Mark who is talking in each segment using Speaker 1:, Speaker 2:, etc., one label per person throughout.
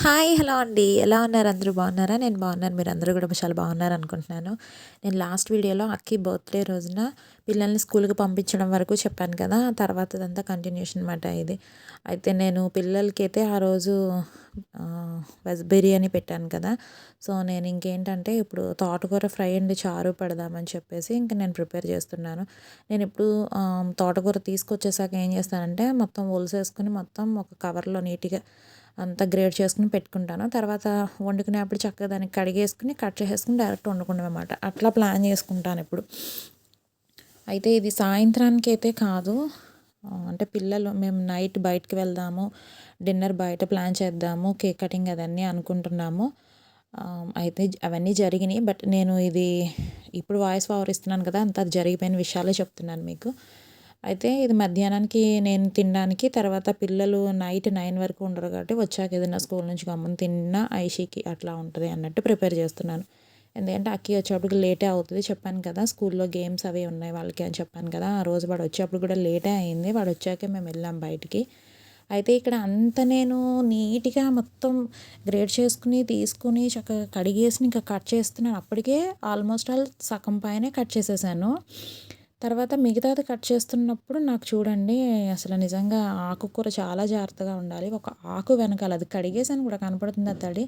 Speaker 1: Hi! Hello అండి. ఎలా ఉన్నారు? అందరూ బాగున్నారా? నేను బాగున్నాను. మీరందరూ కూడా చాలా బాగున్నారనుకుంటున్నాను. నేను లాస్ట్ వీడియోలో అక్కి బర్త్‌డే రోజున పిల్లల్ని స్కూల్‌కి పంపించడం వరకు చెప్పాను కదా! తర్వాతదంతా కంటిన్యూషన్ అనమాట ఇది. అయితే నేను పిల్లలకైతే ఆ రోజు వెజ్ బిర్యానీ పెట్టాను కదా! సో, నేను ఇంకేంటంటే ఇప్పుడు తోటకూర ఫ్రై అండ్ చారు పెడదామని చెప్పేసి ఇంక నేను ప్రిపేర్ చేస్తున్నాను. నేనిప్పుడు తోటకూర తీసుకొచ్చేసాక ఏం చేస్తానంటే మొత్తం ఒలిసేసుకొని మొత్తం ఒక కవర్‌లో నీట్‌గా అంతా గ్రేడ్ చేసుకొని పెట్టుకుంటాను. తర్వాత వండుకునేప్పుడు చక్కగా దాన్ని కడిగేసుకొని, కట్ చేసేసుకొని డైరెక్ట్ వండుకోవడమనమాట. అట్లా ప్లాన్ చేసుకుంటానిప్పుడు. అయితే ఇది సాయంత్రానికైతే కాదు. అంటే పిల్లలు మేము నైట్ బయటికి వెళ్దాము, డిన్నర్ బయట ప్లాన్ చేద్దాము, కేక్ కటింగ్ అదన్నీ అనుకుంటున్నాము. అయితే అవన్నీ జరిగినాయి. బట్ నేను ఇది ఇప్పుడు వాయిస్ ఓవర్ ఇస్తున్నాను కదా! అంతా జరిగిపోయిన విషయాలే చెప్తున్నాను మీకు. అయితే ఇది మధ్యాహ్నానికి నేను తినడానికి, తర్వాత పిల్లలు నైట్ 9 వరకు ఉండరు కాబట్టి వచ్చాక ఏదైనా స్కూల్ నుంచి గమ్మున తిన్నా ఐషీకి అట్లా ఉంటది అన్నట్టు ప్రిపేర్ చేస్తున్నాను. ఎందుకంటే అక్కి వచ్చేప్పటికి లేటే అవుతది. చెప్పాను కదా! స్కూల్‌లో గేమ్స్ అవి ఉన్నాయి వాళ్ళకి అని చెప్పాను కదా! ఆ రోజు వాడు వచ్చేప్పుడు కూడా లేటే అయింది. వాడు వచ్చాకే మేము వెళ్ళాం బయటికి. అయితే ఇక్కడ అంతా నేను నీట్‌గా మొత్తం గ్రేడ్ చేసుకొని, తీసుకొని చక్కగా కడిగేసి ఇంకా కట్ చేస్తున్నాను. అప్పటికే ఆల్మోస్ట్ ఆల్ సగం పైనే కట్ చేసేసాను. తర్వాత మిగతాది కట్ చేస్తున్నప్పుడు నాకు చూడండి అసలు నిజంగా ఆకుకూర చాలా జాగ్రత్తగా ఉండాలి. ఒక ఆకు వెనకాల అది కడిగేసాను కూడా కనపడుతుందా తడి.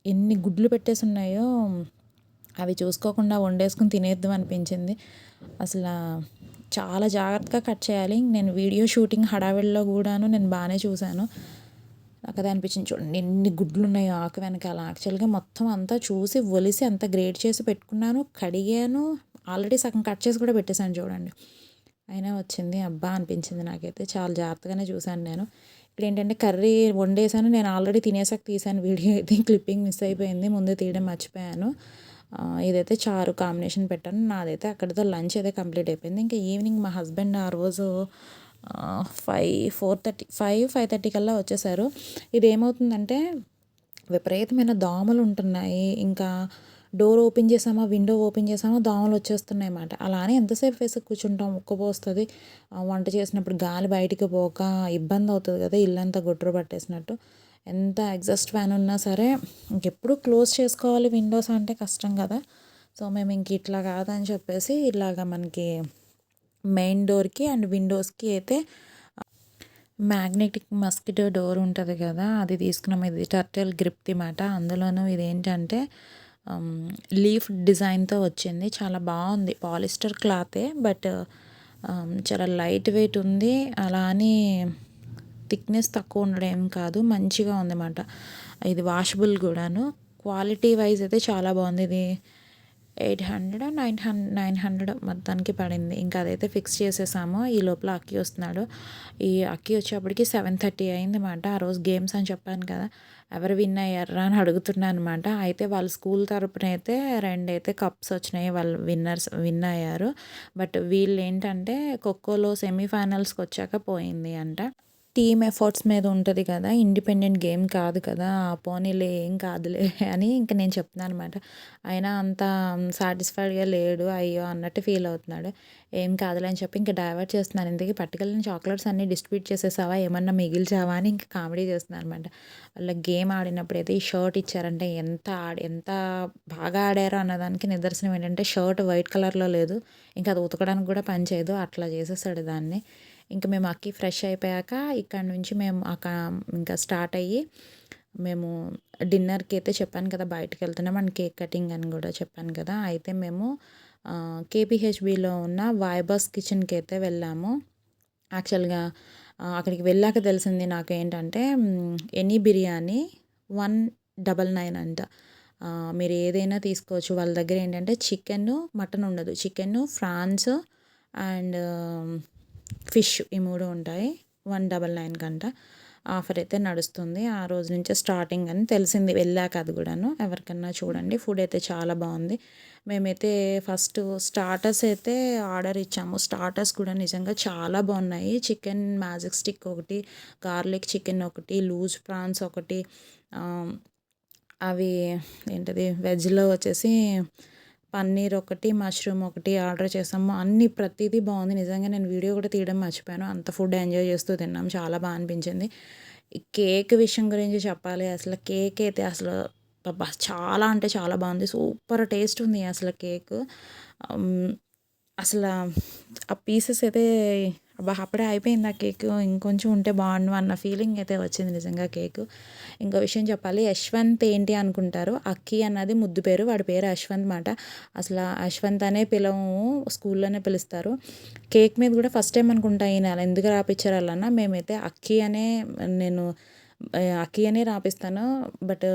Speaker 1: ఎన్ని గుడ్లు పెట్టేసున్నాయో అవి చూసుకోకుండా వండేసుకొని తినేద్దాం అనిపించింది. అసల చాలా జాగ్రత్తగా కట్ చేయాలి. నేను వీడియో షూటింగ్ హడావిడిలో కూడాను నేను బానే చూశాను. నాకదే అనిపించింది చూడండి ఎన్ని గుడ్లున్నాయో ఆకు వెనకాల. యాక్చువల్‌గా మొత్తం అంతా చూసి ఒలిసి అంతా గ్రేడ్ చేసి పెట్టుకున్నాను. కడిగాను. ఆల్రెడీ సగం కట్ చేసి కూడా పెట్టేసాను చూడండి. అయినా వచ్చింది అబ్బా! అనిపించింది నాకైతే. చాలా జాగ్రత్తగానే చూశాను నేను. ఇక్కడేంటంటే కర్రీ వండేసాను. నేను ఆల్రెడీ తినేసాక తీశాను వీడియో ఇది. క్లిప్పింగ్ మిస్ అయిపోయింది. ముందే తీయడం మర్చిపోయాను. ఇదైతే చారు కాంబినేషన్ పెట్టాను. నాదైతే అక్కడితో లంచ్ అయితే కంప్లీట్ అయిపోయింది. ఇంకా ఈవినింగ్ మా హస్బెండ్ ఆ రోజు 5:30 కల్లా వచ్చేసారు. ఇదేమవుతుందంటే విపరీతమైన దోమలు ఉంటున్నాయి. ఇంకా డోర్ ఓపెన్ చేసామా, విండో ఓపెన్ చేసామా దోమలు వచ్చేస్తున్నాయి మాట. అలా అని ఎంతసేపు వేసి కూర్చుంటాం, ఉక్కపోస్తది. వంట చేసినప్పుడు గాలి బయటికి పోక ఇబ్బంది అవుతది కదా! ఇల్లంతా గుడ్ర పట్టేసినట్టు. ఎంత ఎగ్జాస్ట్ ఫ్యాన్ ఉన్నా సరే ఇంకెప్పుడు క్లోజ్ చేసుకోవాలి విండోస్ అంటే కష్టం కదా! సో, మేము ఇంక ఇట్లా కాదని చెప్పేసి ఇలాగ మనకి మెయిన్ డోర్‌కి అండ్ విండోస్‌కి అయితే మ్యాగ్నెటిక్ మస్కిటో డోర్ ఉంటది కదా! అది తీసుకున్నాం. ఇది టర్టిల్ గ్రిప్‌ది మాట. అందులోనూ ఇదేంటంటే లీఫ్ డిజైన్‌తో వచ్చింది. చాలా బావుంది. పాలిస్టర్ క్లాతే బట్ చాలా లైట్ వెయిట్ ఉంది. అలా అని థిక్‌నెస్ తక్కువ ఉండడం ఏం కాదు. మంచిగా ఉందన్నమాట. ఇది వాషబుల్ కూడాను. క్వాలిటీ వైస్ అయితే చాలా బావుంది. ఇది 800 900 మొత్తానికి పడింది. ఇంకా అదైతే ఫిక్స్ చేసేసాము. ఈ లోపల అక్కి వస్తున్నాడు. ఈ అక్కి వచ్చేప్పటికి 7:30 అయిందన్నమాట. ఆ రోజు గేమ్స్ అని చెప్పాను కదా! ఎవరు విన్ అయ్యార్రా అని అడుగుతున్నా అనమాట. అయితే వాళ్ళ స్కూల్ తరపున అయితే 2 అయితే కప్స్ వచ్చినాయి. వాళ్ళు విన్ అయ్యారు. బట్ వీళ్ళేంటంటే ఖోఖోలో సెమీఫైనల్స్‌కి వచ్చాక పోయింది అంట. టీమ్ ఎఫర్ట్స్ మీద ఉంటది కదా! ఇండిపెండెంట్ గేమ్ కాదు కదా! పోనీలే ఏం కాదులే అని ఇంక నేను చెప్తున్నాను అనమాట. అయినా అంత సాటిస్ఫైడ్‌గా లేడు. అయ్యో! అన్నట్టు ఫీల్ అవుతున్నాడు. ఏం కాదులే అని చెప్పి ఇంక డైవర్ట్ చేస్తున్నాను. ఇంతకీ పట్టుకెళ్ళిన చాక్లెట్స్ అన్నీ డిస్ట్రిబ్యూట్ చేసేసావా? ఏమన్నా మిగిల్చావా? అని ఇంక కామెడీ చేస్తున్నాను అనమాట. వాళ్ళ గేమ్ ఆడినప్పుడైతే ఈ షర్ట్ ఇచ్చారంటే ఎంత బాగా ఆడారో అన్నదానికి నిదర్శనం ఏంటంటే షర్ట్ వైట్ కలర్‌లో లేదు. ఇంకా అది ఉతకడానికి కూడా పనిచేయదు. అట్లా చేసేసాడు దాన్ని. ఇంక మేము అక్కి ఫ్రెష్ అయిపోయాక ఇక్కడ నుంచి మేము ఇంకా స్టార్ట్ అయ్యి మేము డిన్నర్‌కి అయితే చెప్పాను కదా! బయటికెళ్తున్నాం అండ్ కేక్ కటింగ్ అని కూడా చెప్పాను కదా! అయితే మేము కేపీహెచ్‌బీలో ఉన్న వైబస్ కిచెన్‌కి అయితే వెళ్ళాము. యాక్చువల్‌గా అక్కడికి వెళ్ళాక తెలిసింది నాకేంటంటే ఎనీ బిర్యానీ 199 అంట. మీరు ఏదైనా తీసుకోవచ్చు. వాళ్ళ దగ్గర ఏంటంటే చికెను, మటన్ ఉండదు. చికెను, ఫ్రాన్స్ అండ్ ఫిష్ ఈ 3 ఉంటాయి. 199 కంట. ఆఫర్ అయితే నడుస్తుంది. ఆ రోజు నుంచే స్టార్టింగ్ అని తెలిసింది వెళ్ళాక అది కూడాను. ఎవరికన్నా చూడండి. ఫుడ్ అయితే చాలా బావుంది. మేమైతే ఫస్ట్ స్టార్టర్స్ అయితే ఆర్డర్ ఇచ్చాము. స్టార్టర్స్ కూడా నిజంగా చాలా బాగున్నాయి. చికెన్ మ్యాజిక్ స్టిక్ ఒకటి, గార్లిక్ చికెన్ ఒకటి, లూజ్ ప్రాన్స్ ఒకటి, అవి ఏంటది వెజ్‌లో వచ్చేసి పన్నీర్ ఒకటి, మష్రూమ్ ఒకటి ఆర్డర్ చేసాము. అన్నీ ప్రతీదీ బాగుంది. నిజంగా నేను వీడియో కూడా తీయడం మర్చిపోయాను. అంత ఫుడ్ ఎంజాయ్ చేస్తూ తిన్నాం. చాలా అనిపించింది. ఈ కేక్ విషయం గురించి చెప్పాలి. అసలు కేక్ అయితే అసలు అబ్బబ్బా! చాలా అంటే చాలా బాగుంది. సూపర్ టేస్ట్ ఉంది అసలు కేకు. హ్మ్. అసల ఆ పీసెస్ అయితే అబ్బా! అప్పుడే అయిపోయింది ఆ కేకు. ఇంకొంచెం ఉంటే బావుండు అన్న ఫీలింగ్ అయితే వచ్చింది నిజంగా కేకు. ఇంకో విషయం చెప్పాలి. యశ్వంత్ ఏంటి అనుకుంటారు. అక్కి అన్నది ముద్దు పేరు. వాడి పేరు యశ్వంత్ మాట. అసల యశ్వంత్ అనే పిలవము. స్కూల్లోనే పిలుస్తారు. కేక్ మీద కూడా ఫస్ట్ టైమ్ అనుకుంటా ఈయన ఎందుకు రాపిచ్చారు ఆళ్ళన్న. మేమైతే అక్కి అనే నేను అక్కి అనే రాపిస్తాను. బట్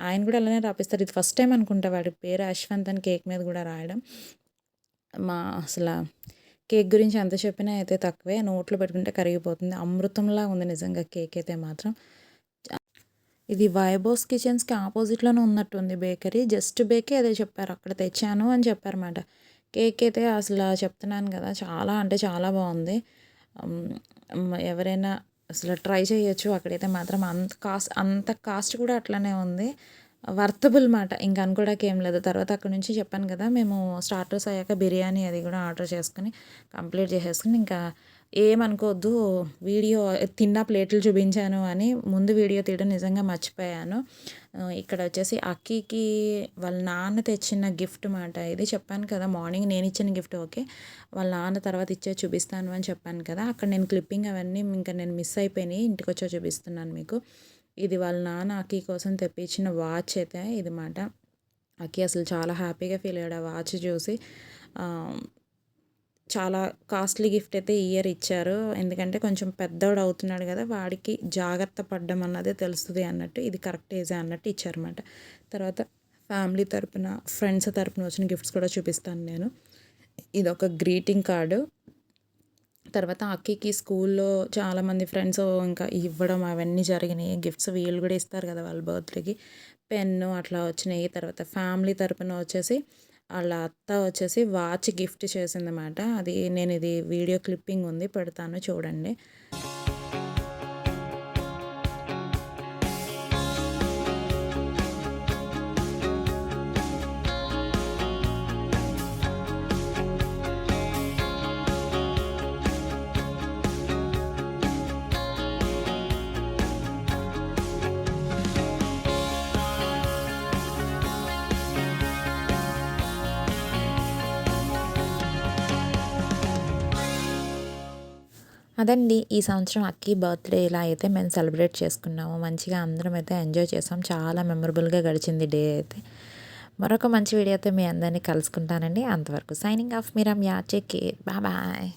Speaker 1: ఆయన కూడా అలానే రాపిస్తారు. ఇది ఫస్ట్ టైమ్ అనుకుంటా వాడి పేరు యశ్వంత్ అని కేక్ మీద కూడా రాయడం. అసల కేక్ గురించి ఎంత చెప్పినా అయితే తక్కువే. నోట్లో పెట్టుకుంటే కరిగిపోతుంది. అమృతంలా ఉంది నిజంగా కేక్ అయితే మాత్రం. ఇది వైభవ్స్ కిచెన్స్‌కి ఆపోజిట్‌లోనే ఉన్నట్టుంది బేకరీ. జస్ట్ బేకే అదే చెప్పారు. అక్కడ తెచ్చాను అని చెప్పారన్నమాట. కేక్ అయితే అసల చెప్తున్నాను కదా! చాలా అంటే చాలా బావుంది. ఎవరైనా అసలు ట్రై చేయొచ్చు. అక్కడైతే మాత్రం అంత కాస్ట్ కూడా అట్లనే ఉంది. వర్తబుల్ మాట. ఇంక అనుకోవడానికి ఏం లేదు. తర్వాత అక్కడి నుంచి చెప్పాను కదా! మేము స్టార్టర్స్ అయ్యాక బిర్యానీ అది కూడా ఆర్డర్ చేసుకొని కంప్లీట్ చేసేసుకొని ఇంకా ఏమనుకోవద్దు వీడియో తిన్న ప్లేట్లు చూపించాను అని ముందు వీడియో తీయడం నిజంగా మర్చిపోయాను. ఇక్కడ వచ్చేసి అక్కీకి వాళ్ళ నాన్న తెచ్చిన గిఫ్ట్ మాట ఇది. చెప్పాను కదా! మార్నింగ్ నేను ఇచ్చిన గిఫ్ట్ ఓకే. వాళ్ళ నాన్న తర్వాత ఇచ్చేది చూపిస్తాను అని చెప్పాను కదా! అక్కడ నేను క్లిప్పింగ్ అవన్నీ ఇంకా నేను మిస్ అయిపోయినాయి. ఇంటికొచ్చాక చూపిస్తున్నాను మీకు. ఇది వాళ్ళ నాన్న అక్కీ కోసం తెప్పించిన వాచ్ అయితే ఇది మాట. అక్కీ అసలు చాలా హ్యాపీగా ఫీల్ అయ్యాడు ఆ వాచ్ చూసి. చాలా కాస్ట్లీ గిఫ్ట్ అయితే ఈ ఇయర్ ఇచ్చారు. ఎందుకంటే కొంచెం పెద్దోడు అవుతున్నాడు కదా! వాడికి జాగ్రత్త పడడం అన్నదే తెలుస్తది అన్నట్టు ఇది కరెక్ట్ ఏజే అన్నట్టు ఇచ్చారన్నమాట. తర్వాత ఫ్యామిలీ తరపున, ఫ్రెండ్స్ తరపున వచ్చిన గిఫ్ట్స్ కూడా చూపిస్తాను నేను. ఇదొక గ్రీటింగ్ కార్డు. తర్వాత అక్కీకి స్కూల్లో చాలామంది ఫ్రెండ్స్ ఇంకా ఇవ్వడం అవన్నీ జరిగినాయి. గిఫ్ట్స్ వీళ్ళు కూడా ఇస్తారు కదా! వాళ్ళ బర్త్‌డేకి. పెన్ను అట్లా వచ్చినాయి. తర్వాత ఫ్యామిలీ తరపున వచ్చేసి ఆళ్ళ అత్త వచ్చేసి వాచ్ గిఫ్ట్ చేసిందన్నమాట. ఇది వీడియో క్లిప్పింగ్ ఉంది పెడతాను చూడండి. అదండి ఈ సంవత్సరం అక్కీ బర్త్‌డే ఇలా అయితే మేము సెలబ్రేట్ చేసుకున్నాము. మంచిగా అందరం అయితే ఎంజాయ్ చేసాం. చాలా మెమరబుల్‌గా గడిచింది డే అయితే. మరొక మంచి వీడియోతో మీ అందరిని కలుసుకుంటానండి. అంతవరకు సైనింగ్ ఆఫ్ మీ రమ్య. Take care. బాయ్.